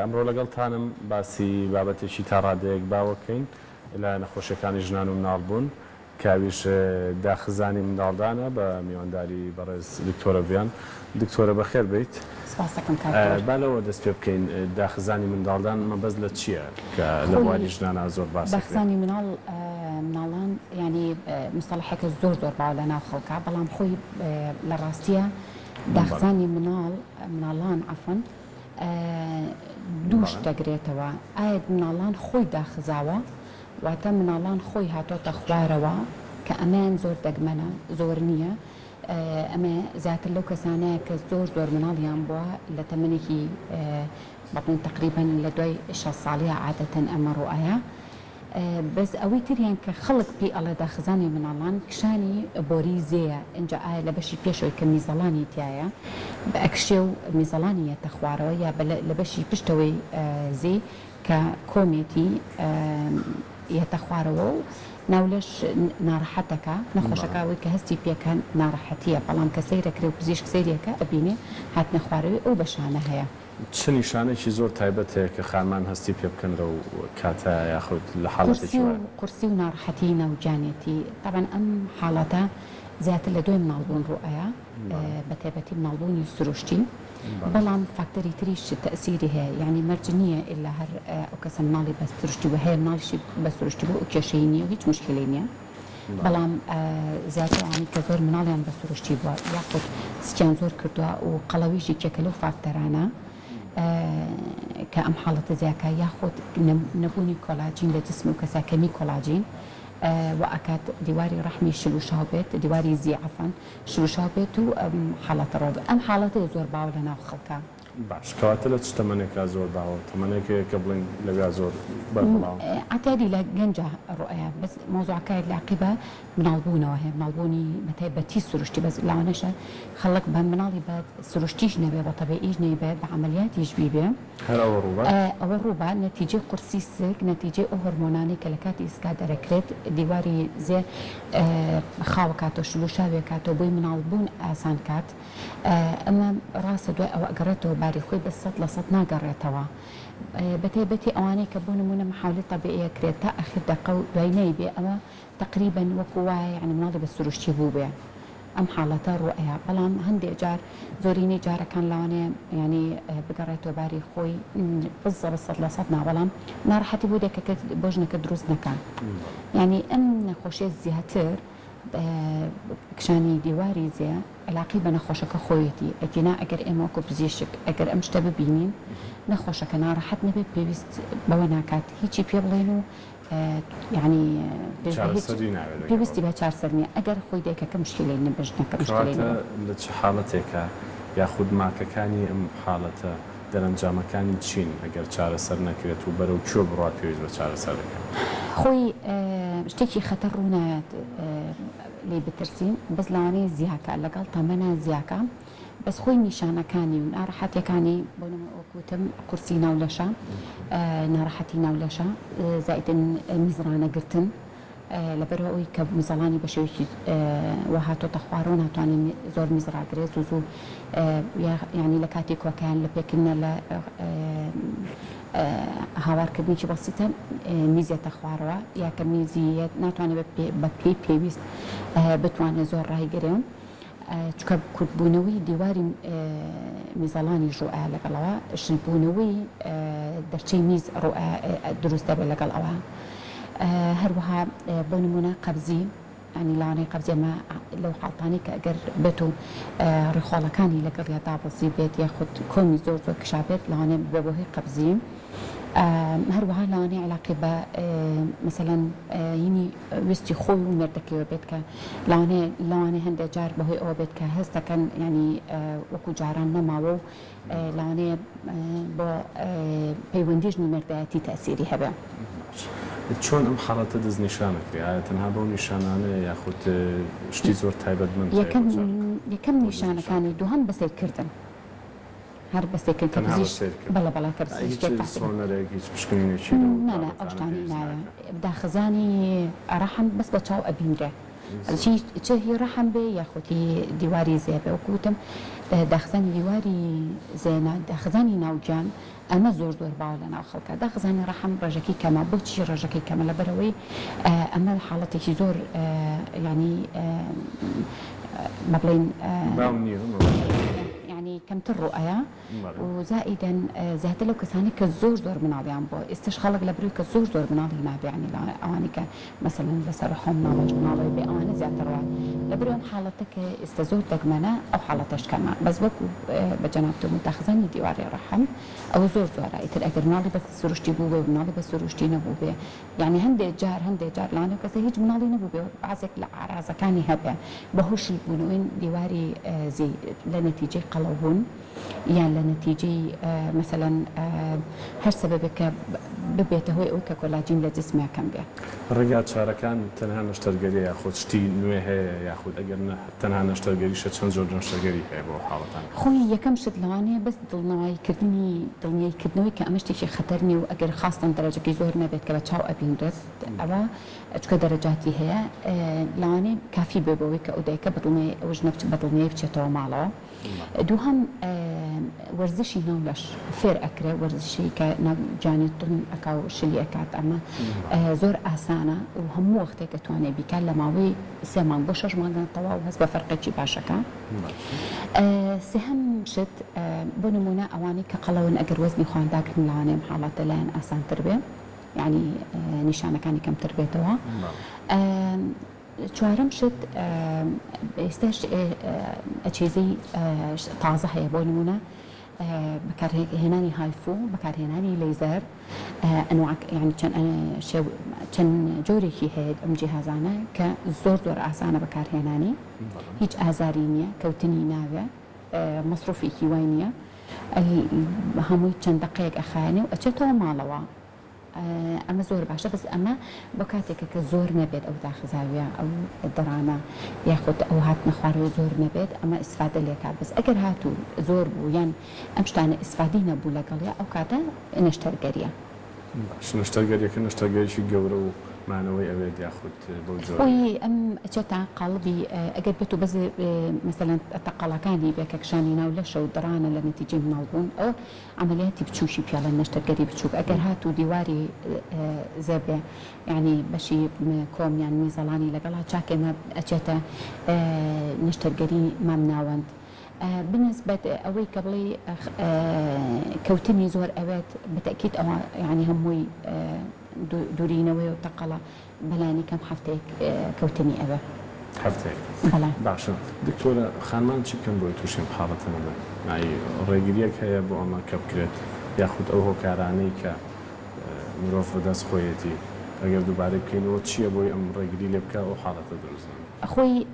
ئەمڕۆ لەگەڵتانم باسی بابەتێکی تا ڕادەیەک باوەکەین لە نەخۆشیەکانی ژنان و مناڵبوون کاویش داخزانی منداڵدانە بە میوانداری بەڕێز دکتۆرە ڤیان. دکتۆرە بەخێر بیت. با لەوە دەست پێ بکەین داخزانی منداڵدان مەبەز لە چییە کە لە بواری ژنانە زۆر باس داخزانی مناڵان ینی مستەڵحێکە زۆر باو لە ناو خەڵکا، بەڵام خۆی لە ڕاستیە داخزانی مناڵان عەفەن دووش دەگرێتەوە. ئایا مناڵان خۆی داخزاوە واتە مناڵان خۆی هاتۆتە خوارەوە کە ئەمەیان زۆر دەگمەنە، زۆر نییە. ئەمە زیاتر لەو کەسانەیە کە زۆر مناڵیان بووە لە تەمەنێکی بەڵێن تقریبەن لە دوای 6 ساڵیە عادەتەن ئەمە ڕوئایە. بەس ئەوەی تریان کە خەڵک پێی ئەڵە داخزانی مناڵان کشانی بۆری زێیە. اینجا ئایا لە بەشی پێشەوەی کە میزەڵانی تایە بە ئەکشێ و میزەڵانی یەتە خوارەوە یا لە بەشی پشتەوەی زێ کە کۆمێتی یەتە خوارەوە و ناولەش ناڕەحەتەکە نەخۆشەکەوەی کە هەستی پێکەن ناڕەحەتیە، بەڵام کە سەیرەکرێ و پزیشک سەیرێکە ئەبینێ هاتنە خوارەوەی ئەو بەشانە هەیە. چ نیشانێکی زۆر تایبەت هەیە کە خانمان هەستی پێ بکەنرە و کاتە یاخود لە حاڵەتێکی قورسی و ناڕەحەتی ناوجانێتی. طبعا ئەم حاڵەتە زیاتر لە دوای مناڵبوون ڕوئایە، بە تایبەتی مناڵبوونی سروشتی، بەڵام فاکتەری تریش تەئسیری هەیە. یعنی مەرج نییە ئللا هەر ئەو کەسە مناڵی بە سروشتی بوو هەیە مناڵیشی بە سروشتی بوو و کێشەی نییە، هیچ مشکلی نییە. بەڵام زیاتر ئەوانی کە زۆر مناڵیان بە سروشتی بووە یاخود سکیان زۆر کردووە و قەڵەویشی کێکە لەو فاکتەرانە کە ئەم حاڵەتە زیاکە یاخود نەبوونی کۆلاجین لە جسم و کەساکەمی کۆلاجین و ئەکات دیواری ڕەحمی شلوشاو بێت، دیواری زی عەفەن شلوشاو بێت و ئەم حاڵەتە ڕۆ ئەم حاڵەتە زۆر باو لە ناو خەڵکە. باش کەواتە لە چ تەمەنێکا زۆر باوە تەمەنێکێک کە بڵین لەویا زۆر بەربڵاو عتادی لە گەنجە ڕوئەیە، بەس مۆزوعەکە لاقیبە مناڵبوونەوە هەیە، مناڵبوونی بەتایبەتی سروشتی. بەس لەوانەشە خەڵک بە مناڵی بە سروشتیش نەبێ بە تەبیعیش نەبێت بە عەمەلیاتیش بیبێ هەر ئەوە ڕووبە نەتیجەی قورسی سک، نەتیجەی ئەو هۆرمۆنانەی کە لە کاتی ئیسکا دەرەکرێت دیواری زێ خاوە کاتۆ شلوشاوێ کاتۆ بۆی مناڵبوون ئاسان کات. ئەمە ڕاستە دوای ئەوە ئەگەڕێتەوە باری خۆی بە 100% ناگەڕێتەوە. بەتایبەتی ئەوانەی کە بۆ نمونە محاولە تەبیعیە کرێت تا ئەخیر دەقە و دوای نەیبێ ئەمە تقریبەن وەکو وایە یعنی مناڵی بە سروشتی بوو بێ. ئەم حاڵەتە ڕوئەیە، بەڵام هەندێک جار زۆرینەی جارەکان لەوانەیە ینی بگەڕێتەوە باری خۆی بزە بە 100% نا، بەڵام ناڕەحەتی بوو دێکەکە بۆ ژنەکە دروست نەکەن. ینی ئەم نەخۆشیە زیاتر کشانی دیواری زێ علاقی بە نەخۆشەکە خۆیەتی ئەگینا ئەگەر ئێمە وەکو پزیشک ئەگەر ئەم شتە ببینین نەخۆشەکە ناڕەحەت نەبێت پێویست بەوە ناکات هیچی پێ بڵێن و ینی پێویستی بە چارسەر نییە. ئەگەر خۆی دێکەکە مشکلەی نەبژنەکە لە چه حاڵەتێکە یاخود ماکەکانی ئەم حاڵەتە دەرەنجامەکانی چین ئەگەر چارەسەر نەکرێت و بەرەو چۆ بڕات پێویست بە چارەسەرەکە خۆی شتێکی خەتەر ڕوونایەت لێ بترسین بەس لەوانەیە زیاکە لەگەڵ تەمەنە زیاکە، بەس خۆی نیشانەکانی و ناڕەحەتەکانی بۆ نموتم قورسی ناولەشە، ناڕەحەتی ناولەشە، زائیدن میزرانەگرتن لەبەرەوە ئەوی کە میزەڵانی بە شێوەیەکی وهاتۆتە خوارەوە ناتوانین زۆر میزراگرێت زوو ینی لە کاتی کۆکیان لە پێکردنە لە هاوارکردنیی بەسیتە میزێتە خوارەوە یا کە میزیەت ناتوانێت بە پێی پێویست بتوانێت زۆر ڕایگرێن چکە کورتبوونەوەی دیواری میزەڵانی ڕوئە لەگەڵەوە شلبوونەوەی دەرچەی میز دروست دەبێت لەگەڵ ئەوە. هەروەها بۆ نمونە قەبزی ینی لاوانەیە قەبزیمە لەو حاڵتانی کە ئەگەر بێت و ڕێخۆڵەکانی لەگەڵ یا دابەزی بێت یاخود کۆمی زۆر کشابێت لەوانێ بەبەهۆی قەبزی. هەروەها لەوانەیە علاقی بە مەسەلەن ینی ویستی خۆی و مێردەکەوە بێت کە لەوانەیە هەندێک جار بەهۆی ئەوە بێت کە هەست دەکەن ینی وەکو جاران نەماوە و لەوانەیە بۆ پەیوەندیژنی مێردایەتی تەئسیری هەبێ. چۆن ئەم حاڵەتە دەستنیشانەکرێ؟ ئایا تەنها بەو نیشانانە یاخود شتی زۆر تایبەتمەند؟ یەکەم نیشانەکانی دووهەم بەسەرکردن، هەر بەستێکن کە بەڵە بەڵا کە ئەو شتانی نایە داخزانی ئەڕەحم بەس بە چاو ئەبینرێ چه هی ڕەحم بێ یاخودی دیواری زێبێ وەکوتم داخزانی دیواری زێنە داخزانی ناوگیان ئەمە زۆر باو لە ناو خەڵکە داخزانی ڕەحم ڕێژەکەی کەمە بۆچی ڕێژەکەی کەمە لەبەرەوەی ئەمە حاڵەتێکی زۆر ینی بڵێن يعني كمتر رؤيا وزائدا زهت له كساني كزور مناضي عم بو استشخالك لبريو كزور مناضي نابي يعني اواني مثلا بسرحهم ناضي مناضي بأواني زيادة روا لبريو حالتك استزورتك منا او حالتش كما بس بكو بجنابته متاخذني ديواري رحم او زور رأيت الاقدر مناضي بس سروشتي بوبي مناضي بس سروشتي نبوبي يعني هندي جار لانه كسي هيج مناضي نبوبي عزك لا عرازكاني هبه بهوش البنوين ديواري زي لنتيجه قلوبون يعني لنتيجة مثلا هر سببك ببيته هو أو كولاجين لجسمه كم به. رجعت شاركان تنها نشترجري ياخد شتي نوعه ياخد أجر تنها نشترجري شتشان زوج نشترجري هي بو حالتان. خوي يكم شدلاني بس ضلناي كدني كأمشتي شيء خطرني وأجر خاصة درجة كي زور نبيت كبتشاو أبين رد أبا أشك درجاتي هي لاني كافي ببوي كأوديك بطلني وجنب بطلني بتشتو معلا. دوهم ورزشي نولش فير أكره ورزشي كنجاني طن أكاو شلي أكاد أما زور أسانة وهم وقتك تواني بيكلماوي سمان بوشش ما نطوا وهس بفرق شي باشكا سهم شت بنمونا أواني كقلون أجر وزني خوان داك ملاني محالات لين أسان تربية يعني نشانة كاني كم تربية توا چوارم شد استش چیزی تازه هی بونمونه بکار هنانی هایفو بکار هنانی لیزر انواع يعني كان جوري كي هيد ام جهازانه كزور اسانه بکار هنانی هیچ ازارینیه کوتنی ناوه مصروفی کی وینیه هموی چند دقیق اخاني واچتو مالوا أما زور باشا بس أما بكاتك كزور نبيت أو داخل زاوية أو الدرانة ياخد أو هات نخواري زور نبيت أما استفادة ليك بس أجر هاتو زور بو يعني أمشتاني استفادينا بو لقليا أو كاتا نشترقريا نشترقريا كنشترقريا شي قورو معنوي أبد ياخد بوجود خوي أم أجتا قلبي أجد بتو بس مثلا التقلقاني بككشانينا ولا شو درانا لنتيجة من البون أو عملياتي بتشوشي بيالا نشترقري بتشوف أجر هاتو ديواري زبي يعني بشي كوم يعني ميزالاني لقلها شاكي ما أجتا نشترقري ما مناوند بالنسبة أوي قبلي كوتني زور أوات بالتأكيد أو يعني هموي دورينوي وتقلا بلاني كم حفتك كوتني أبا حفتك بلا باشا دكتورة خانمان شو كان بوي توشين بحالتنا به يعني رجليك هي بو أما كبكرت ياخد أوه كاراني ك مروف داس خويتي أجر دوباره بكينو تشي بوي أم رجلي لبكا أو حالة دروزنا أخوي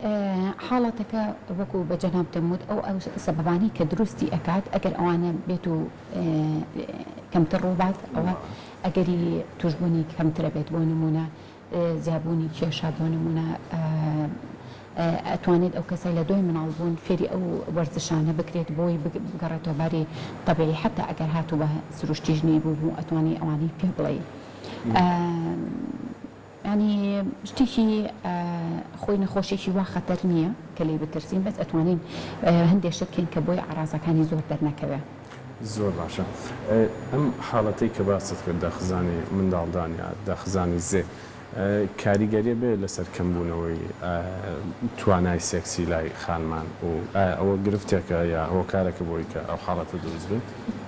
حالتك وكو بجناب تموت أو سبباني كدروستي أكاد أجر أوانا بيتو كم تروبات أو أجري تجبوني كم تربيت بونمونا زابوني كيشا بونمونا أتوانيد أو كسيلة دوي من البون فيري أو ورزشانة بكريت بوي بقرأتو باري طبيعي حتى أجر هاتو به سروش تجني بو أتواني أواني بيبلي يعني شتيشي خوي نخوشي شي وا خطر نيه كلي بترسيم بس اتوانين هندي شتكين كبوي عرازه كان زور درنكبه زور باشا ام حالتي كباست داخزاني من دالداني داخزاني زي کاریگەری بێ لەسەر کەمبوونەوەی توانای سێکسی لای خانمان و ئەوە گرفتێکە یا ئەوە کارێکە بۆی کە ئەو حاڵەتە دروست بێت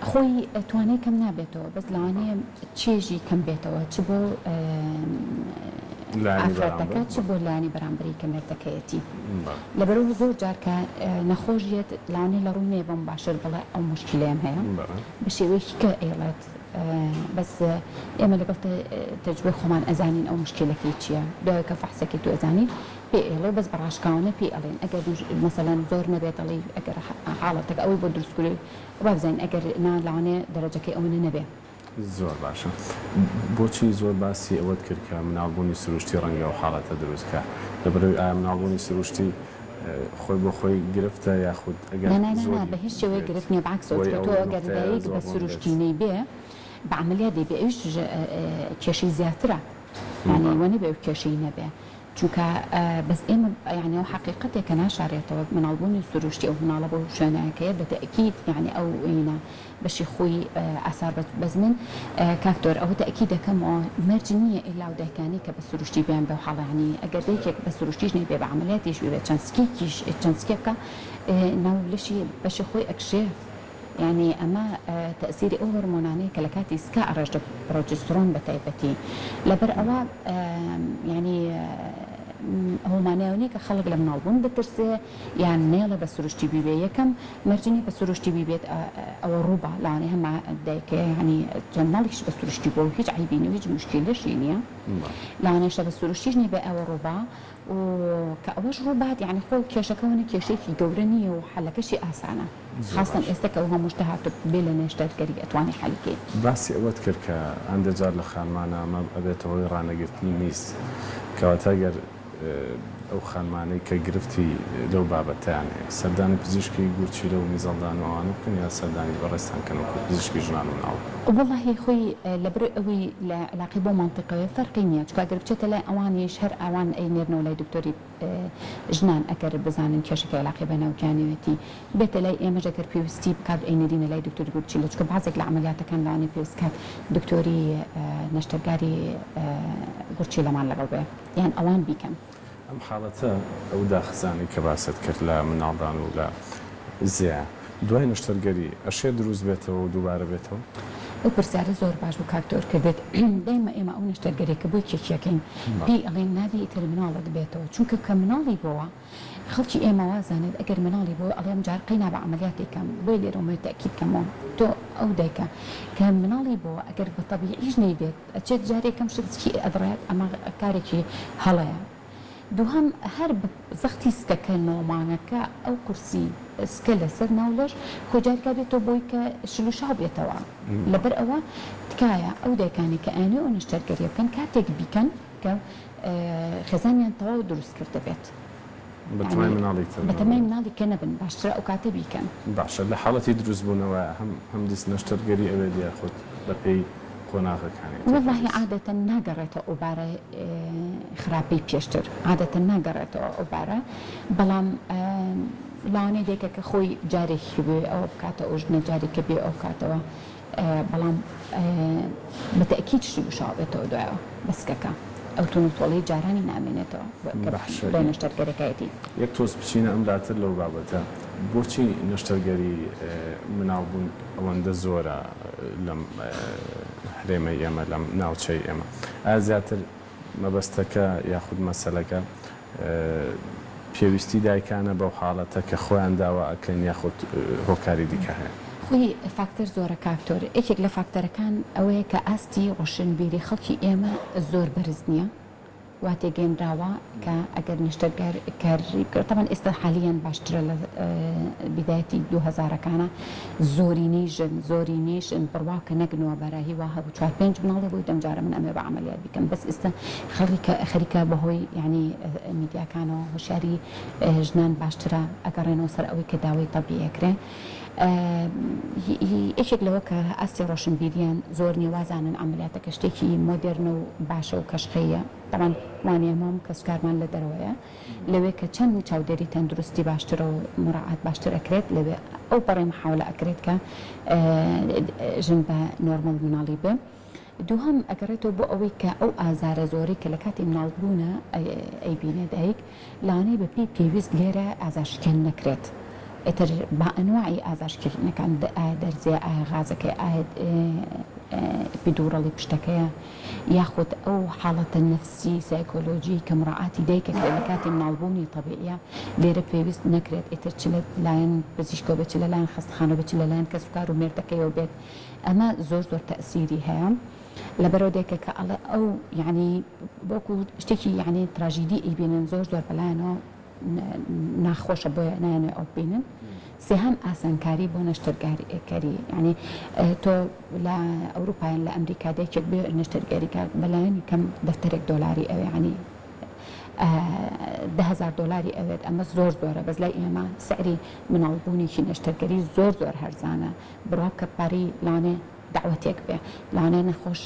خۆی توانای کەم نابێتەوە بەس لەوانەیە چێژی کەم بێتەوە چ بۆ ئافرەتەکە چ بۆ لایانی بەرامبەری کەمێردەکەیەتی لەبەرەوە زۆر جار کە نەخۆشیێت لەوانەیە لە ڕوونێ بەم باشتر بڵێ ئەو مشکلەیەم هەیە بە شێوەیەکی کە ئێڵێت بس ئێمە لەگەڵ تەجروبەی خۆمان ئەزانین ئەو مشکلەکەی چییە دوای کە فەحسێکی تو ئەزانین پێ ئێڵێ بەس بەڕاشکاوانە پێ ئەڵێن ئەگەر مەسەلەن زۆر نەبێت ئەڵێ ئەگەر حاڵەتەکە ئەوەی بۆ دروستکردی وابزانین ئەگەر لەوانەیە دەرەجەکەی ئەوە نەبێ زۆر باشە بۆچی زۆر باسی ئەوەت کرد کە مناڵبوونی سروشتی ڕەنگە و حاڵەتە دروستکە لەبەرەوەی ئایا مناڵبوونی سروشتی خۆی بۆ خۆی گرفتە یاخود ئەگەر بە هیچ شێوەیە گرفت نیە بەعکسەوە تۆ ئەگەر دایک بە سروشتینەی بێ بعملية دي بيعيش كشي زياترة يعني وانا بيو كشي نبي چونکە بەس ئێمە یعنی ئەو حقیقەتێکە ناشارێتەوە مناڵبوونی سروشتی ئەو مناڵە بۆ شوێنەکەیە بەتەئکید یعنی ئەو ئینە بەشی خۆی ئاسار بەس من کاکتۆر ئەوە تەئکید دەکەمەوە مەرج نییە ئێلا و دایکانی کە بە سروشتی بیان بەو حاڵانی ئەگەر دایکێک بە سروشتیش نەی بێ بە عملیاتیش بێ چەند سکێکە ناو لەشی بەشی خۆی ئەکشێ يعني أما تأثير أو هرموناني كلكاتي سكا أرجع بروجسترون بتايبتي لبر أوا يعني هو معناه خلق لمن البون بترسي يعني نيلا بسروشتي بيبي يكم مرجني بسروشتي بيبي أو ربع لاني هم دايك يعني جمالش بسروشتي بو هيج عيبيني وهيج مشكلة شينيا لاني شتا بسروشتيش نبي أو ربع وكأوش ربعت يعني خو كيشة كونه كيشة في دورني وحلك شيء أسانة خاصة استك وها مجتهد بلا نشتت قريب أتواني حلكي بس أذكر كعند جار لخان معنا ما أبيته رانا قلتني ميس كواتاجر أو خانماني كجرفتي لو بابته يعني سرداني بزيشكي قلت لو ميزالدان وأنا ممكن يا سرداني برستان كانوا بزيشكي جنان ونعو والله يا أخوي لبرئوي لعقبه منطقة فرقينية شو أقرب شتى لا أواني شهر أوان أي نيرنو لا دكتوري جنان أقرب بزانن كشكل العقبنا وكانيتي بيت لا إيه مجاكر بيوستي بكاد أي نيرنا لا دكتوري قلت له شو بعزك العمليات كان لاني بيوسكات دكتوري نشترقاري قلت له مع اللقبة يعني أوان بيكم أم حالته أو داخزاني كباست كرلا من عضان ولا زيا دوای نشترگەری ئەشێ دروست بێتەوە و دووبارە بێتەوە ئەو پرسیارە زۆر باش بوو کاکتۆر کردێت دایما ئێمە ئەو نشتەرگەریەکە بۆی کێکیەکەین پێی ئەڵێن نابێ ئیتر مناڵت بێتەوە چونکە کە مناڵی بۆوە خەڵکی ئێمە وازانێت ئەگەر مناڵی بۆ ئەڵێم جار قەینا بە عملیاتێکم بۆی لێرەوە تەکید کەمەوە تۆ ئەو دایکە کە مناڵی بۆ ئەگەر بە تەبیعیش نەیبێت ئەچێت جارێکم شتکی ئەدڕێت ئەمە کارێکی هەڵەیە دوهم هر زختی سکه نومانکه او کرسی سکله سر نولش خجال کبی تو بوی که شلوشا بیتوا لبر اوا تکایا او دکانی که آنی و نشترگری کن کاتک بیکن که خزانیان توا درست کرده بیت بتمام مناڵی بتمام مناڵی کە نەبن باشترە ئەو کاتە بیکەن باشە لە حاڵەتی دروستبوونەوە هەم دیست نەشتەرگەری ئەوێ دیاخۆت بە پێی قۆناغەکانی والله عادة ناگەڕێتەوە ئەوبارە خراپەی پێشتر عادة ناگەڕێتەوە ئەوبارە بەڵام لاوانەیە دێکە کە خۆی جارێکی بێ ئەوە بکاتە ئەو ژنە جارێکە بێ ئەو کاتەوە بەڵام بەتەئکید شوشاوێتەوە دوایەوە بەسکەکە ئەو تونوتۆڵی جارانی نامێنێتەوە بە نەشتەرگەرەکەیەتی یەک تۆز بچینە ئەملاتر لەو بابەتە بۆچی نەشتەرگەری مناڵبوون ئەوەندە زۆرە لەم هەرێمەی ئێمە لەم ناوچەی ئێمە ئایا زیاتر مەبەستەکە یاخود مەسەلەکە پێویستی دایکانە بەو حاڵەتە کە خۆیان داوا ئەکەن یاخود هۆکاری دیکە هەیە خۆی فاکتەر زۆرە کاکتۆر یەکێک لە فاکتەرەکان ئەوەیە کە ئاستی ڕۆشنبیری خەڵکی ئێمە زۆر بەرز نییە وا تێگەێنراوە کە ئەگەر نیشتەرگەر کاری طبعا ئێستا حالیان باشترە لە بدایەتی 2000ەکانە زۆرینەی ژن بڕوا کە نەگنەوە بەراهی وا هەبوو 4-5 مناڵێ بۆی دەمجارە من ئەمێ بە عملیات بیکەم بەس ئێستا خەریکە بەهۆی یعنی میدیاکانەوە هۆشیاری ژنان باشترە ئەگەڕێنەوە سەر ئەوەی کە داوای تەبیعەکرێ یەکێک لەوە کە ئاستی ڕۆشنبیریان زۆر نیوازانن عملیاتەکە شتێکی مۆدرن و باشە و کەشخەیە طبعا وانێمام کەسکارمان لە دەرەوەیە لەوێ کە چەند چاودێری تەندروستی باشترە و مراعات باشتر ئەکرێت لەوێ ئەو بەڕێ محاولە ئەکرێت کە ژن بە نۆرمەڵ مناڵی بێ دووهم ئەگەڕێتەوە بۆ ئەوەی کە ئەو ئازارە زۆری کە لە کاتی مناڵبوونە ئەیبینە دایک لانەی بەپی پێویست لێرە ئازارشکێن نەکرێت ئێتر با ئەنواعی ئازارشکردنەکان دەرزێ ئایا غازەکەی ئایا ئپیدورەڵی پشتەکەیە یاخود ئەو حاڵەتە نەفسی سایکۆلۆجی کە مراعاتی دایکە کە لە کاتی مناڵبوونی تەبیعیە لێرە پێویست نەکرێت ئێتر چ لایەن پزیشکەوە بێت چ لەلایەن خەستەخانە بێت چ لەلایەن کەسوکار و مێردەکەیەوە بێت ئەمە زۆر تەئسیری هەیە لەبەرەوە دێکە کە ئەڵێ ئەو یعنی بۆکو شتێکی یعنی تراژیدی ئەیبینن زۆر بەلایەنەوە ناخۆشە بۆیە نایەنێ ئەو بینن سێهەم ئاسانکاری بۆ نەشتەرگاریکاری یعنی تۆ لە ئەوروپایان لە ئەمریکا دایکێک بێ نەشتەرگاریکە بەلایەنی کەم دەفتەرێک دۆلاری ئەوێ ینی $10,000 ئەوێت ئەمە زۆرە بەس لای ئێمە سعری مناڵبوونێکی نەشتەرگەری زۆر هەرزانە بڕوا کە پارەی لانێ دعوەتێک بێ لانێ نەخۆش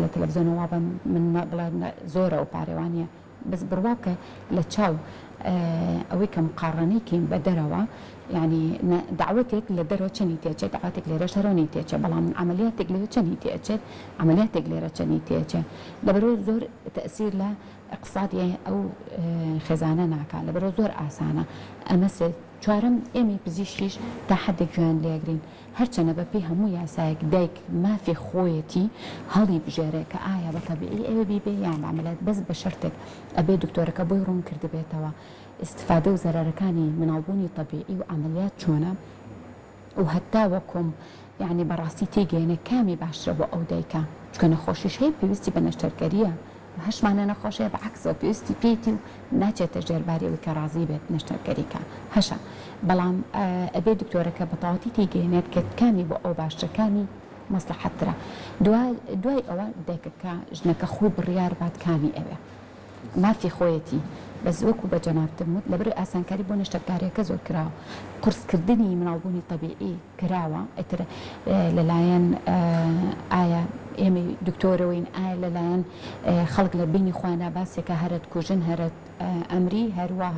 لە تەلەڤیزیۆنەوە بە من بڵێ زۆرە و پارێوانیە بس بڕواکە لە چاو ئەوەی کە مقارڕانەیکەین بە دەرەوە يعني دعوتك لدرو چنی تێچێت دعوتك لێرە شەرۆنی تێچێت بەڵام عملیاتێک لێرە چنی تێچێت عملیاتێک لێرە چنی تێچێت لەبەرۆ زۆر تەسیر لە اقتصادی ئەو خێزانە ناکات لەبەرۆ زۆر ئاسانە ئەمە چوارم ئێمە پزیشکیش تا حدێک گویان لێگرین هەرچەنە بەپێی هەموو یاسایەک دایک مافی خۆیەتی هەڵی بژێرێ کە ئایا بە تەبیعی ئێوە بیبێ یان عملیات بەس بە شەرتێک ئەبێ دکتۆرەکە بۆی ڕوون کردبێتەوە استفاده و زەرەرەکانی مناڵبوونی طبیعی و عملیات چۆنە و هەتا وەکۆم يعني بەڕاستی تێگەێنە کامی باشترە بۆ ئەو دایکە چکە نەخۆشیش هەیە پێویستی بە نەشتەرکەریە هەشمانە نەخۆشەیە بە عەکسەوە پێویستی پێیتی و ناچێتە ژێرباری ئەوەی کە ڕازی بێت نەشتەرکەریکە هەشە بەڵام ئەبێ دکتۆرەکە بە تەواوەتی تێگەێنێت کە کامی بۆ ئەو باشترەکانی مەسلحەتترە دوای ئەوە دایکەکە ژنەکە خۆی بڕیار بات کامی ئەوێ مافی خۆیەتی بەس وەکو بە جەنابتم وت لەبەر ئاسانکاری بۆ نەشتەرکاریەکە زۆر کراوە قورسکردنی مناڵبوونی طبیعی کراوە ئەتر لەلایەن ئایا ئێمە دکتۆرەوەین ئایا لەلایەن خەڵک لە بینی خوانە باسێکە هەرت کوژن هەرت ئەمری هەروە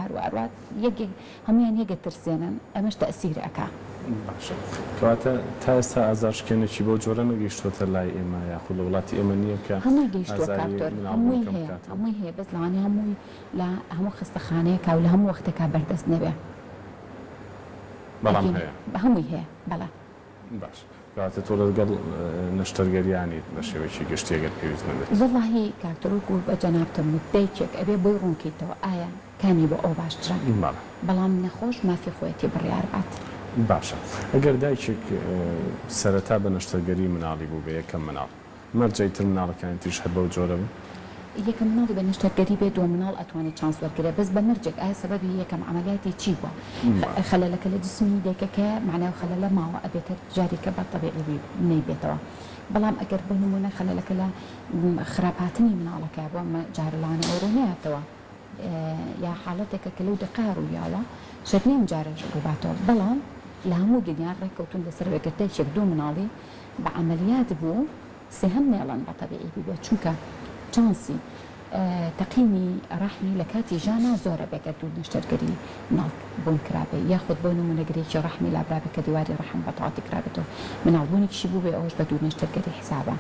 هەمویان یەکە ترسێنن ئەمەش تەئسیر ئەکا باشە کەواتە تا ئێستا ئازارشکێنێکی بۆ جۆرە نەگەیشتۆتە لای ئێمە یاخود لە وڵاتی ئێمە نییە کە هەمووی گەیشتووە کاکتۆر هەمووی هەیە بەس لەوانەیە هەمووی لە هەموو خستەخانەیەکا و لە هەموو وەختێکا بەردەست نەبێ بەڵام هەیە هەمووی هەیە بەڵێ باش کەواتە تۆ لەگەڵ نەشتەرگەریانی بە شێوەیەکی گشتیەگەر پێویست نەبێت وەڵاهی کاکتۆر وەکو بە جەنابتم وت دایکێک ئەبێ بۆی ڕوونکەیتەوە ئایا کامی بۆ ئەو باشترە بەڵام نەخۆش مافی خۆیەتی بڕیار بات باشە ئەگەر دایکێک سەرەتا بە نەشتەرگەری مناڵی بوو بە یەکەم مناڵ مەرجەی تر مناڵەکانی تریش هەر بەو جۆرە بن یەکەم مناڵی بە نەشتەرگەری بێت دووەم مناڵ ئەتوانێت چانس وەرگرێت بەس بە مەرجێک ئایا سەبەبی یەکەم عملیاتی چی بووە خەلەلەکە لە جسمی دایکەکە معناوە خەلەلە ماوە ئەبێتە جاریکە بە تەبیعی نەیبێتەوە بەڵام ئەگەر بە نمونە خەلەلەکە لە خراپاتنی مناڵەکە بۆ جارلانە ئەوڕۆنەیەتەوە یا حاڵەتێکە کە لەو دەقا ڕوویاوە شەرنێم جارەش ڕووباتەوە بەڵام لە هەموو دنیان ڕێککەوتون لەسەرەوەکە دایکێک دوو مناڵی بە عملیات بوو سێهەم نێڵەن بە تەبیعی ببێت چونکە چانسی تەقینی ڕەحمی لە کاتی ژانە زۆرە بێکە دوو نەشتەرگەری مناڵ بوون کرابێ یاخود بۆ نمونەگرێکی ڕەحمی لابرابێت کە دیواری ڕەحم بە تەواوەتی کرابێتەوە مناڵبوونێکیشی بوو بێ ئەوەش بە دوو نەشتەرگەری حسابە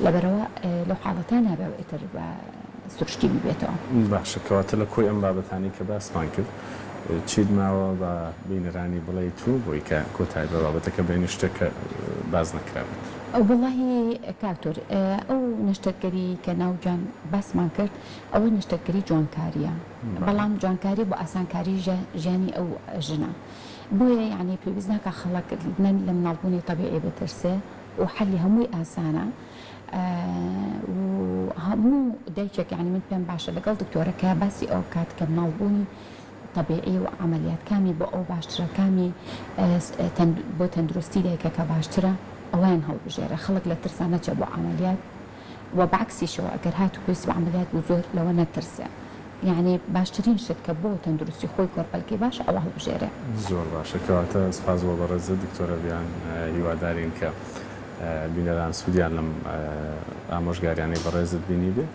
لەبەرەوە لەو حاڵەتە نابێ ئیتر بە سروشتی ببێتەوە باشە کەواتە لە کۆی ئەم بابەتانی کە باسمان کرد چیت ماوە بە بینەرانی بڵێ تو بۆی کە کۆتایی بە بابەتەکە بینی شتێکە باز نەکرابێت وڵی کاکتۆر ئەو نەشتەرگەری کە ناوجان باسمان کرد ئەوە نەشتەرگەری جوانکاریە بەڵام جوانکاری بۆ ئاسانکاری ژیانی ئەو ژنە بۆیە یعنی پێویست ناکە خەڵک لە مناڵبوونی تەبیعی بترسێ و حەلی هەمووی ئاسانە و هەموو دایکێک یعنی من پێم باشە لەگەڵ دکتۆرەکە باسی ئەو کات کە مناڵبوونی طبيعي وعمليات كامي بو أو باشترا كامي بو تندرستي دايكا باشترا أوين هل بجيرة خلق لترسانة بو عمليات وبعكسي شو أجر هاتو كويس بعمليات وزور لو أنا ترسى يعني باشترين شركة بو تندرستي خوي كوربالكي باش أو هل بجيرة زور باشا كواتا سباز وبرز دكتورة بيان هيوادارين ك بینەران سوودیان لەم ئامۆژگاریانەی بەڕێزت بینی بێ